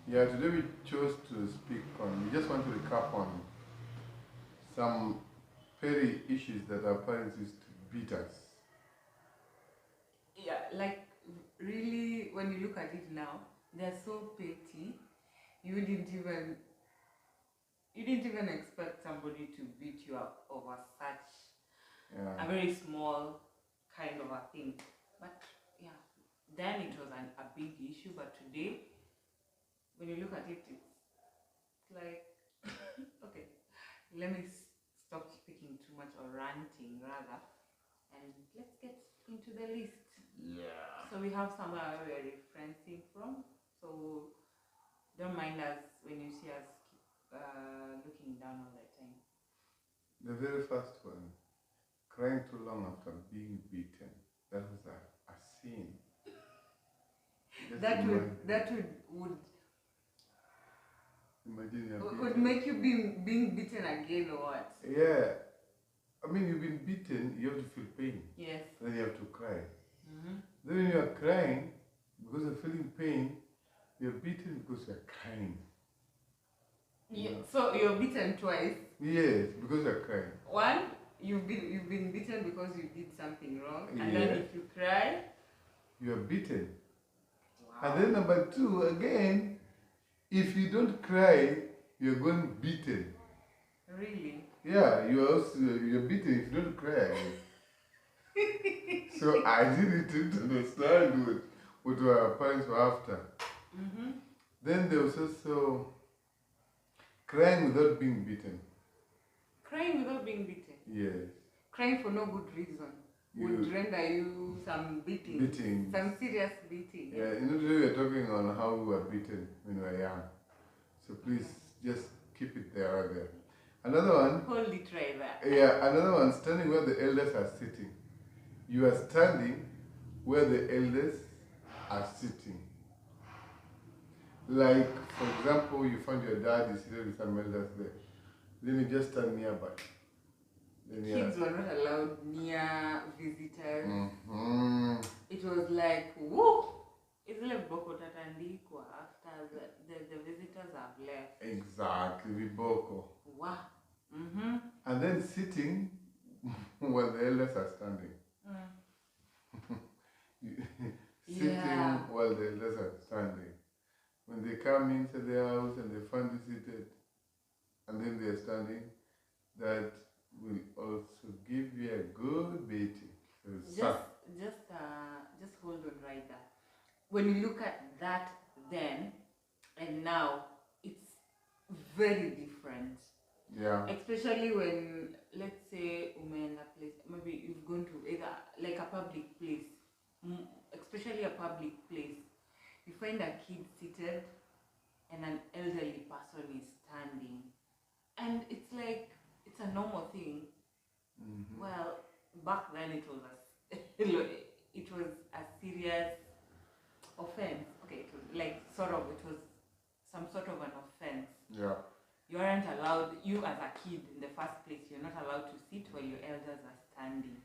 Yeah, today we chose to speak on, we just want to recap on some petty issues that our parents used to beat us. Yeah, like really, when you look at it now, they're so petty. You didn't even expect somebody to beat you up over such a very small kind of a thing. But yeah, then it was a big issue. But today, when you look at it, it's like okay, let me stop speaking too much or ranting rather, and let's get into the list. Yeah. So we have somewhere we're referencing from. So don't mind us when you see us looking down all the time. The very first one, crying too long after being beaten. That was a sin. That would imagine would make you being beaten again or what? Yeah. I mean, you've been beaten, you have to feel pain. Yes. Then you have to cry. Then when you are crying, because you're feeling pain, you're beaten because you're crying. Yeah. So you're beaten twice? Yes, because you're crying. One, you've been beaten because you did something wrong. And then if you cry, you're beaten. Wow. And then number two, again, if you don't cry, you're going beaten. Really? Yeah, you're beaten if you don't cry. So I didn't understand what our parents were after. Then there was also crying without being beaten. Crying without being beaten? Yes. Crying for no good reason would render you some beating. Some serious beating. Yeah, today we are talking on how we were beaten when we were young. So please just keep it there. Another one. Hold it right there. Yeah, another one, standing where the elders are sitting. You are standing where the elders are sitting. Like, for example, you find your dad is seated with some elders there. Then you just stand nearby. Kids were not allowed near visitors. It was like, woo! It's like Boko Tatandikwa after the visitors have left. Exactly, Viboko. Wow. And then sitting where the elders are standing. Sitting while the elders are standing. When they come into the house and they find you seated, and then they are standing, that will also give you a good beating. So just hold on right there. When you look at that then and now, it's very different. Yeah. Especially when, let's say, umeenda place, maybe you've gone to either like a public place, especially a public place, you find a kid seated and an elderly person is standing, and it's like it's a normal thing. Well, back then it was a serious offense. Okay, it was like it was some sort of an offense. Yeah. You aren't allowed, you as a kid in the first place, you're not allowed to sit while your elders are standing.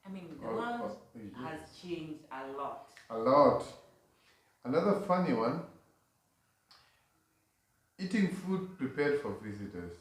I mean, the world has changed a lot. A lot. Another funny one, eating food prepared for visitors.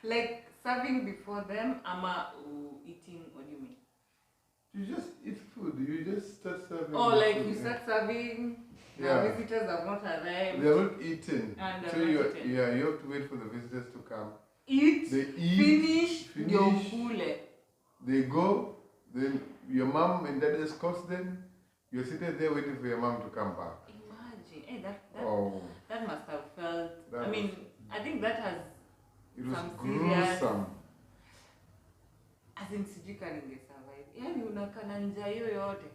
Like serving before them, eating, what do you mean? You just eat food, you just start serving. Oh, like food, you start serving, visitors have not arrived. They are not eaten. And so you have to wait for the visitors to come. Eat, they eat, finish. They go, then your mom and dad escorts them. You're sitting there waiting for your mom to come back. Imagine, that must have felt. I think that has. It was gruesome. As in sijika ningesurvive. Yani unakana njaa yoyote.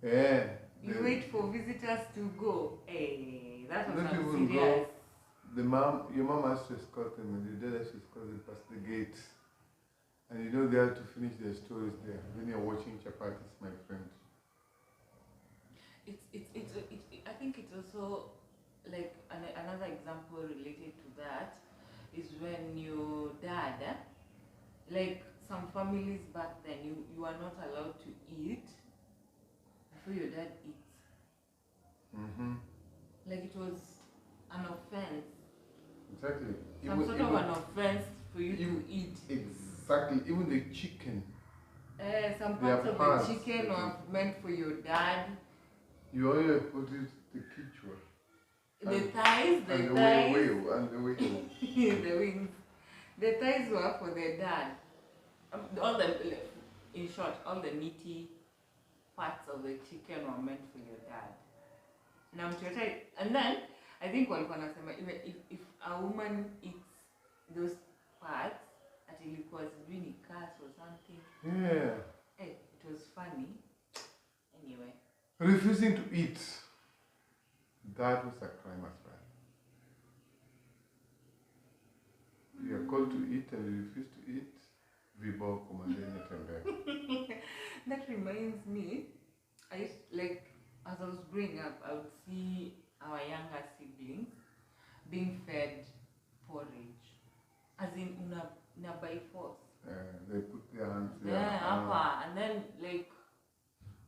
Yeah. You wait for visitors to go. Hey, that was not serious. Go. Your mom has to escort them, and your dad has to escort them past the gate. And they have to finish their stories there. Then you're watching chapatis, my friend. I think it's also like another example related to that is when your dad, like some families back then, you are not allowed to eat before your dad eats. Like it was an offense. Exactly. Some sort of an offense for you to eat. Exactly. Even the chicken. Some parts of the chicken were meant for your dad. You always put it the kitchen. The thighs, the wings. The wings. The thighs were for the dad. In short, all the meaty parts of the chicken were meant for your dad. And then I think even if a woman eats those parts, at least it was doing a curse or something. Yeah. Hey, it was funny. Anyway. Refusing to eat. That was a crime as well. You are called to eat and you refuse to eat. That reminds me, as I was growing up, I would see our younger siblings being fed porridge, as in una by force. They put their hands there. Yeah, and then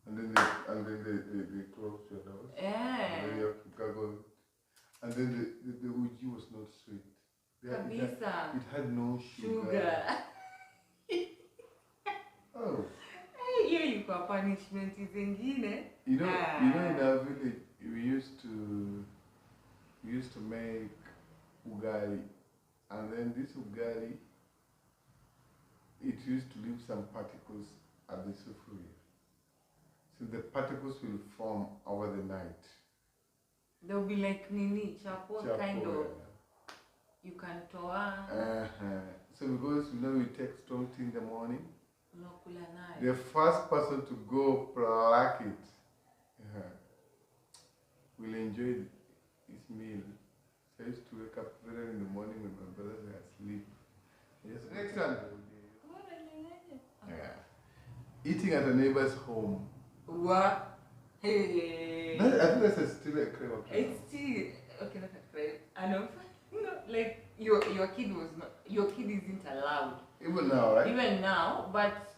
And then they close your nose. Yeah. And then you have to gargle. And then the uji was not sweet. It had no sugar. Oh. Hey, you got punishment is ingine. You know, in our village we used to make ugali, and then this ugali, it used to leave some particles at the sufuria. So the particles will form over the night. They'll be like nini, chapo kind of. You can toa. So because we take strong tea in the morning, the first person to go pluck it will enjoy his meal. So I used to wake up very early in the morning when my brothers were asleep. Yes, next one. Eating at a neighbor's home. What? Hey. I think that's still a crime. It's still okay. Not a crime. I know. Like your kid isn't allowed. Even now, right? Even now, but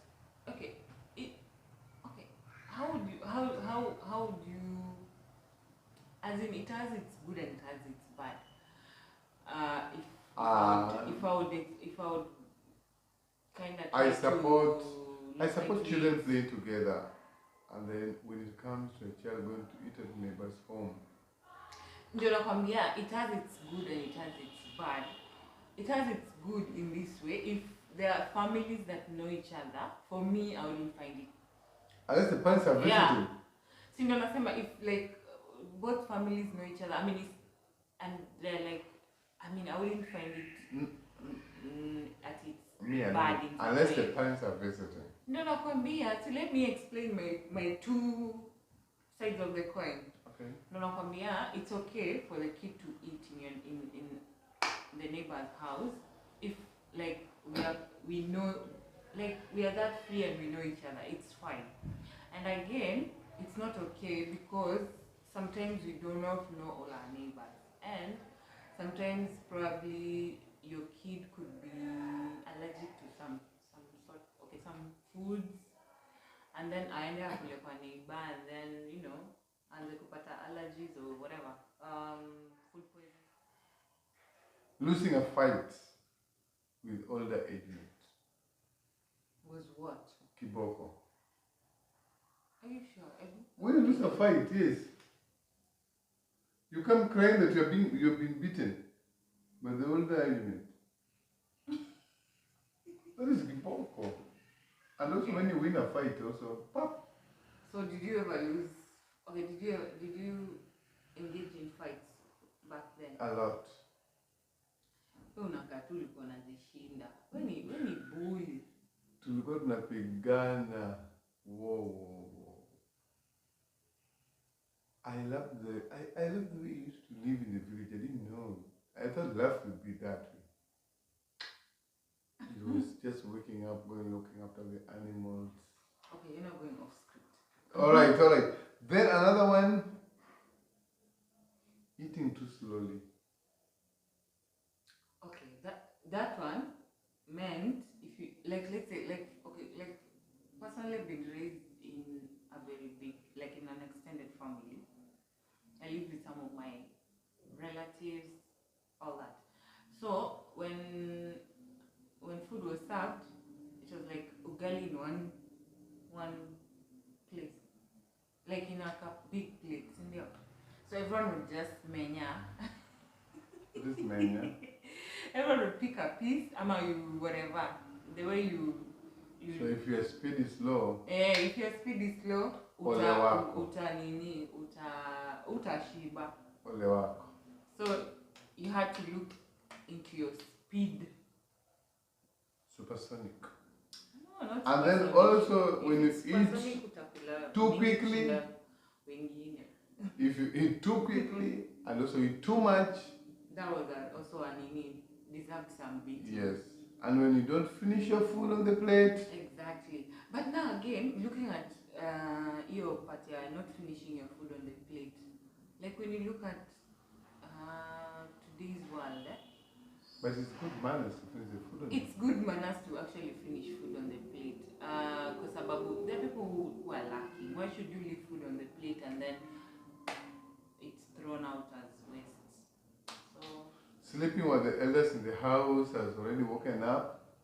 okay. How do you? As in, it has its good and it has its bad. If I would kind of I support children playing together, and then when it comes to a child going to eat at a neighbor's home. It has its good and it has its bad. It has its good in this way. If there are families that know each other, for me, I wouldn't find it. Unless the parents are visiting. Yeah. So, if both families know each other, and they're I wouldn't find it at its bad. Unless the parents are visiting. So let me explain my two sides of the coin. Okay. It's okay for the kid to eat in the neighbor's house if we are that free and we know each other. It's fine. And again, it's not okay because sometimes we do not know all our neighbors, and sometimes probably your kid could be allergic to some foods, and then I end up with a neighbor, and then and they could get allergies or whatever, food poisoning. Losing a fight with older age mates. Was what? Kiboko. Are you sure? When you lose a fight, yes. You come crying that you've been beaten by the older age mate. That is kiboko. And also when you win a fight, also pop. So did you ever lose? Okay, did you engage in fights back then? A lot. Bully. Tulikuwa tunapigana. Whoa. I love the way you used to live in the village. I didn't know. I thought life would be that way. It was just waking up, looking after the animals. Okay, you're not going off script. Alright. Then another one, eating too slowly. Okay, that one meant if you let's say personally been raised in a very big, in an extended family, I lived with some of my relatives, all that. So when food was served, it was like ugali in one place, like in a big plate, in there. So everyone would just menya. This menya. Everyone would pick a piece, ama you whatever. The way you. So if your speed is low. If your speed is slow, utashiba. Ole wako. So you had to look into your speed. Supersonic. No, not and supersonic. Then also when you eat too quickly, if you eat too quickly and also eat too much, that was also an deserved some beating. Yes. And when you don't finish your food on the plate. Exactly. But now again, looking at your part, not finishing your food on the plate. Like when you look at today's world. But it's good manners to finish the food on the plate. It's good manners to actually finish food on the plate. Because there are people who are lacking. Why should you leave food on the plate and then it's thrown out as waste? So sleeping while the elders in the house has already woken up.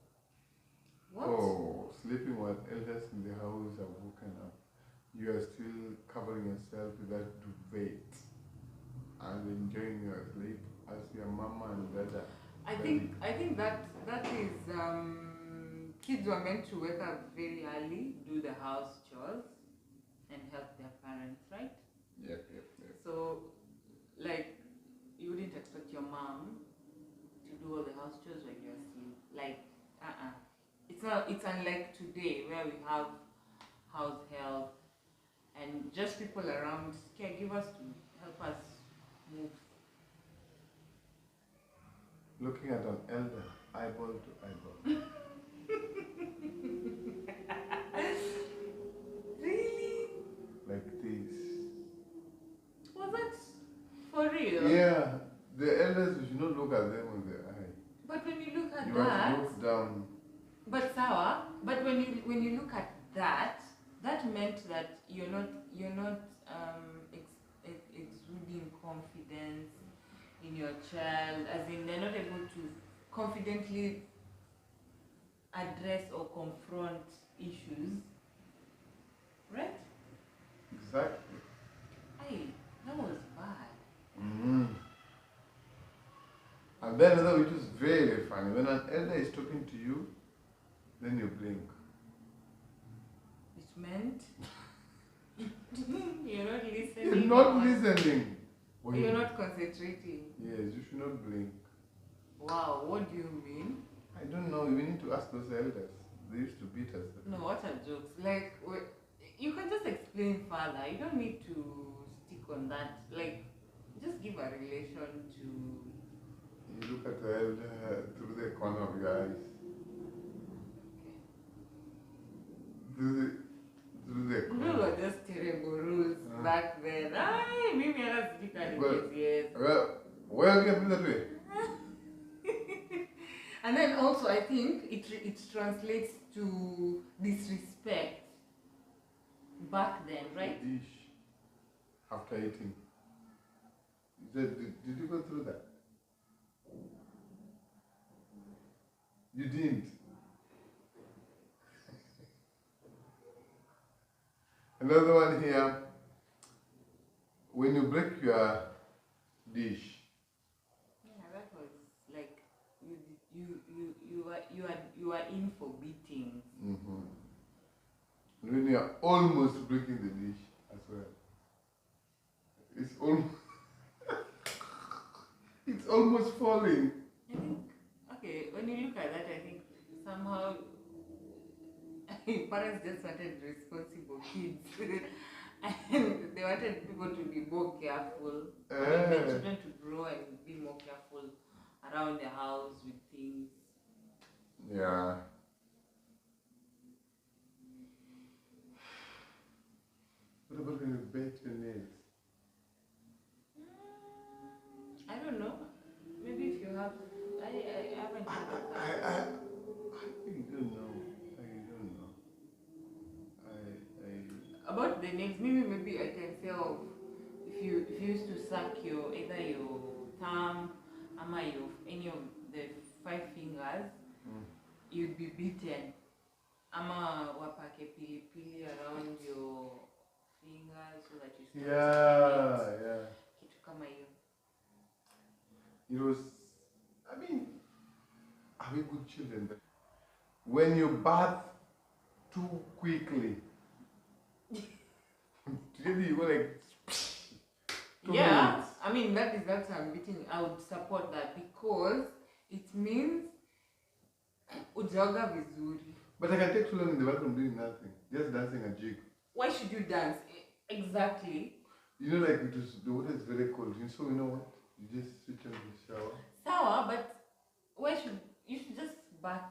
What? Oh, sleeping while elders in the house have woken up. You are still covering yourself with that duvet and enjoying your sleep as your mama and dada. I think that is kids were meant to wake up very early, do the house chores, and help their parents, right? Yep. So, like, you wouldn't expect your mom to do all the house chores when you're asleep. Like, It's unlike today where we have house help and just people around, caregivers to help us move. Looking at an elder, eyeball to eyeball. Really? Like this. Was that for real? Yeah. The elders, you should not look at them with the eye. But when you look at you that, have to look down. But Sawa, but when you look at that, that meant that you're not exuding confidence in your child, as in they're not able to confidently address or confront issues, right? Exactly. Hey, that was bad. Mm-hmm. And then another which is very funny, when an elder is talking to you, then you blink. It meant you're not listening. You're not listening. You're not concentrating. Yes, you should not blink. Wow, what do you mean? I don't know. We need to ask those elders. They used to beat us. No, what are jokes? Like, you can just explain further. You don't need to stick on that. Like, just give a relation to. You look at the elder through the corner of your eyes. Through the corner. Those were just terrible rules back then. Maybe I don't speak at yes. Well, you can do that way. And then also, I think it translates to disrespect back then, right? The dish after eating. Did you go through that? You didn't. Another one here. When you break your dish. Yeah, that was like you are in for beating. Mm-hmm. When you are almost breaking the dish as well. It's almost it's almost falling. I think, okay, when you look at that, I think somehow parents just wanted responsible kids. And they wanted people to be more careful. The children to grow and be more careful around the house with things. Yeah. What about when you bite your nails? I don't know. Maybe if you have, I haven't heard of that. I don't know. About the nails, maybe I can say of if you used to suck either your thumb or any of the 5 fingers, you'd be beaten. Ama wapake pilipili around your fingers so that you start kitu kama hiyo. It was, I mean, are we good children? When you bath too quickly, really you go like 2 minutes. I mean that's I'm beating. I would support that because it means ujoga vizuri. But I can take too long in the bathroom doing nothing, just dancing a jig. Why should you dance? Exactly. You know, like the water is very cold, so you know what? You just switch on the shower. Sour, but you should just bath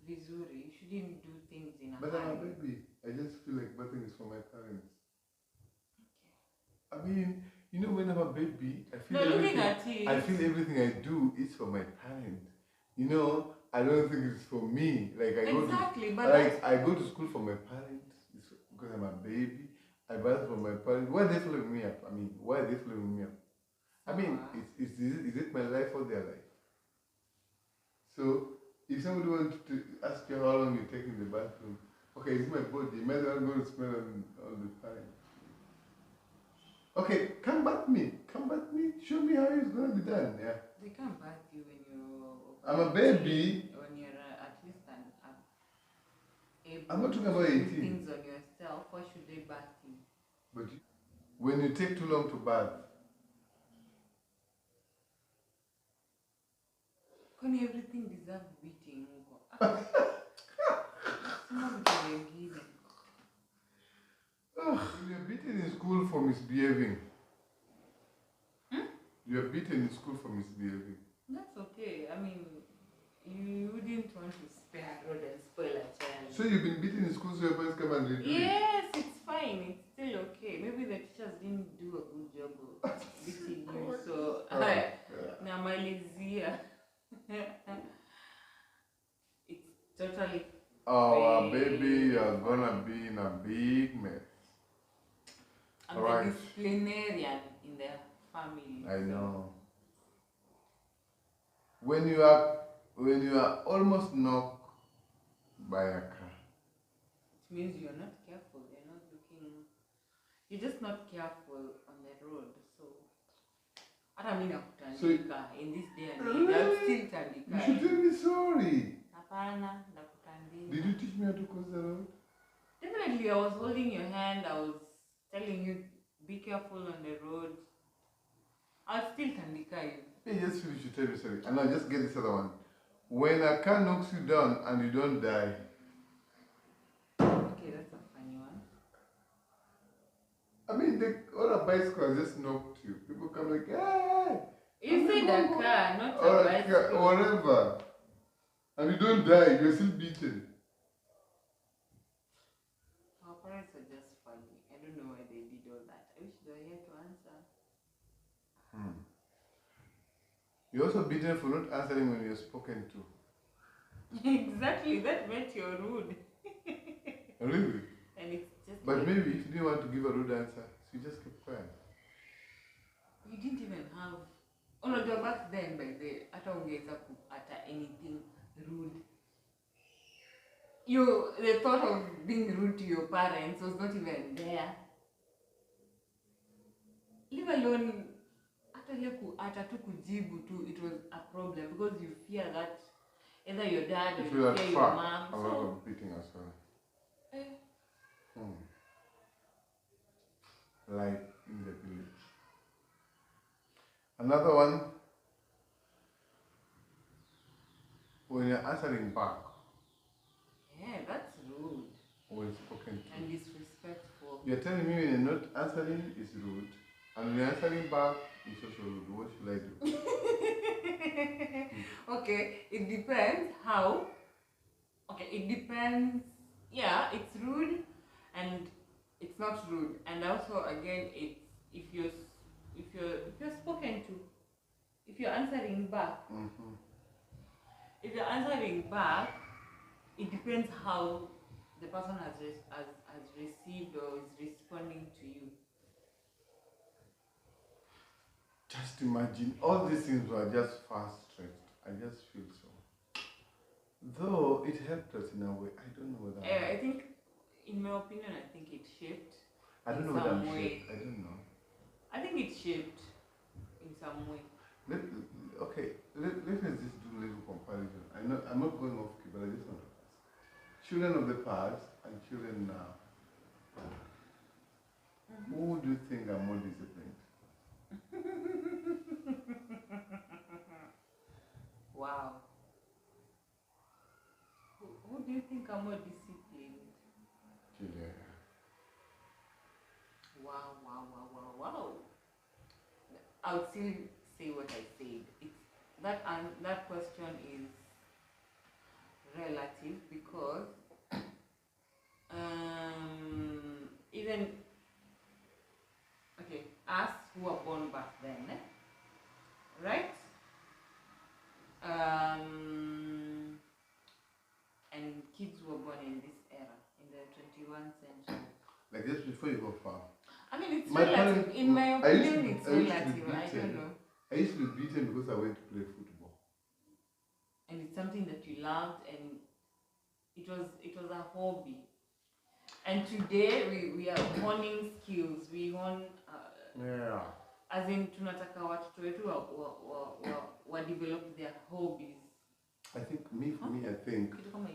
vizuri. You shouldn't do things in a But I'm a baby. I just feel like bathing is for my parents. Okay. I mean, you know, when I'm a baby, I feel everything I do is for my parents. You know, I don't think it's for me. Like I go to school for my parents. It's because I'm a baby. I bath for my parents. Why are they following me up? I mean, why are they following me up? I mean, is it my life or their life? So, if somebody wants to ask you how long you take in the bathroom, okay, it's my body. You might as well go to smell all the time. Okay, come bath me. Show me how it's going to be done. Yeah. They can't bath you when you're... I'm a baby. When you're at least able I'm not talking about to 18. do things on yourself. Why should they bath you? But when you take too long to bath, can everything deserve beating? You're beaten in school for misbehaving. You're beaten in school for misbehaving. That's okay. I mean, you wouldn't want to spare a road and spoil a child. So you've been beaten in school so your parents come and redo it? Yes, it's fine. It's still okay. Maybe the teachers didn't do a good job of beating you. So, now my lazier. It's totally Oh, baby, you're gonna be in a big mess. I'm the disciplinarian in the family. I know. When you are almost knocked by a car, it means you're not careful. You're not looking. You're just not careful on the road. So I don't mean nakutandika in this day and age. I'll still tandika. You should tell me sorry. Hapana, nakutandika. Did you teach me how to cross the road? Definitely, I was holding your hand. I was telling you be careful on the road. I'll still tandika you. Hey, just finish. You tell me sorry, and I'll just get this other one. When a car knocks you down and you don't die. Okay, that's a funny one. I mean, other bicycles just knocked you. People come like, hey! You said a car, not a bicycle. Or whatever. And you don't die, you're still beaten. Our parents are just funny. I don't know why they did all that. I wish they were here to answer. You're also beaten for not answering when you're spoken to. Exactly, that meant you're rude. Really? And it's just. But maybe if you didn't want to give a rude answer, so you just kept quiet. You didn't even have. Oh no, back then, by the anything rude. The thought of being rude to your parents was not even there. Leave alone. It was a problem because you fear that either your dad or you fear your mom. A lot of beating as well. Like in the village. Another one, when you're answering back. Yeah, that's rude. When spoken to. And disrespectful. You're telling me when you're not answering is rude, and when you're answering back is also rude. What should I do? Okay, it depends how. Okay, it depends. Yeah, it's rude and it's not rude. And also again, it's if you're spoken to, if you're answering back. If you're answering back, it depends how the person has received or is responding to you. Just imagine, all these things were just fast-tracked. I just feel so. Though it helped us in a way. I don't know whether... I think, in my opinion, I think it shaped. I don't know whether I'm shaped. I don't know. I think it shaped in some way. Let us just do a little comparison. I'm not going off key, but I just want to ask. Children of the past and children now. Who do you think are more disciplined? Wow. Who do you think are more disciplined? Children. Wow. I would still say what I said. That question is relative because even us who were born back then, right? And kids who were born in this era, in the 21st century. Like just before you go far. I mean, it's relative. In my opinion, it's relative. I don't know. I used to be beaten because I went to play football. And it's something that you loved, and it was a hobby. And today we are honing skills. We hone. As in, tunataka watoto wetu wa develop their hobbies. I think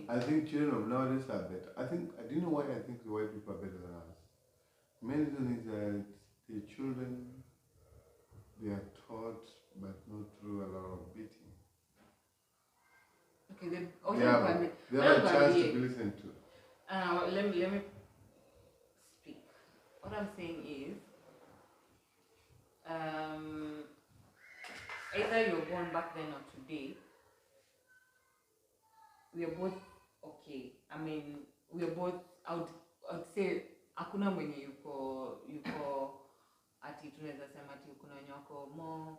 I think children of nowadays are better. I didn't know why I think the white people are better than us. Main reason is that the children, they are taught but not through a lot of beating. Okay, they have a chance to be listened to. Let me speak. What I'm saying is, either you're born back then or today, we are both okay. I mean, we are both, I would say, hakuna mwenye yuko ati tunaweza sema ati kuna wenye wako more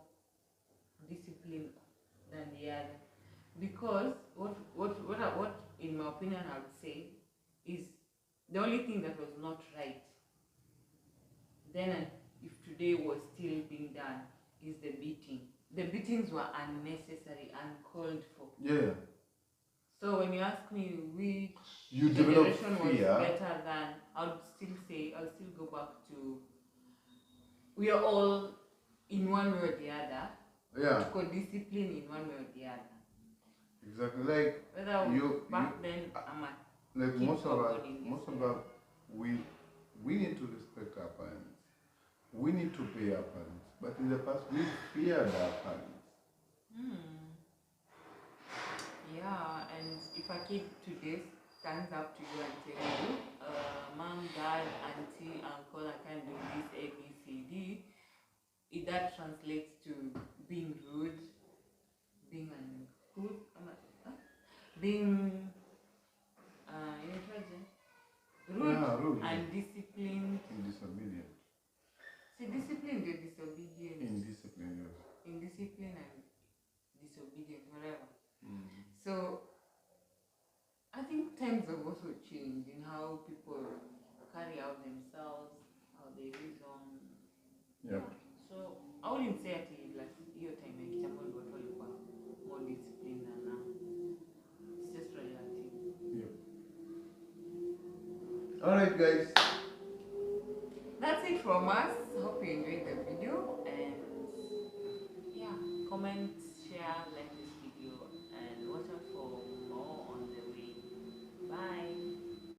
disciplined than the other. Because what in my opinion I would say is the only thing that was not right then, and if today was still being done, is the beating. The beatings were unnecessary, uncalled for. Yeah. So when you ask me which generation was better than, I'll still go back to, we are all in one way or the other. Yeah. Co-discipline in one way or the other. Exactly. Like whether back then I'm like most of us, we need to respect our parents. We need to pay our parents. But in the past, we feared our parents. Yeah, and if a kid today stands up to you and tells you, mom, dad, auntie, uncle, I can't do this, A, B, C, D, if that translates to being rude, being uncouth, being rude, undisciplined, and disobedient. See, discipline and disobedience. Indiscipline, yes. Indiscipline and disobedience, whatever. So, I think times have also changed in how people carry out themselves, how they reason. Yep. So, I wouldn't say ati like your time ya kitambo ndio watu walikuwa more disciplined than now. It's just relative. Yep. Alright guys. That's it from us. Hope you enjoyed the video, and yeah, comment, share, like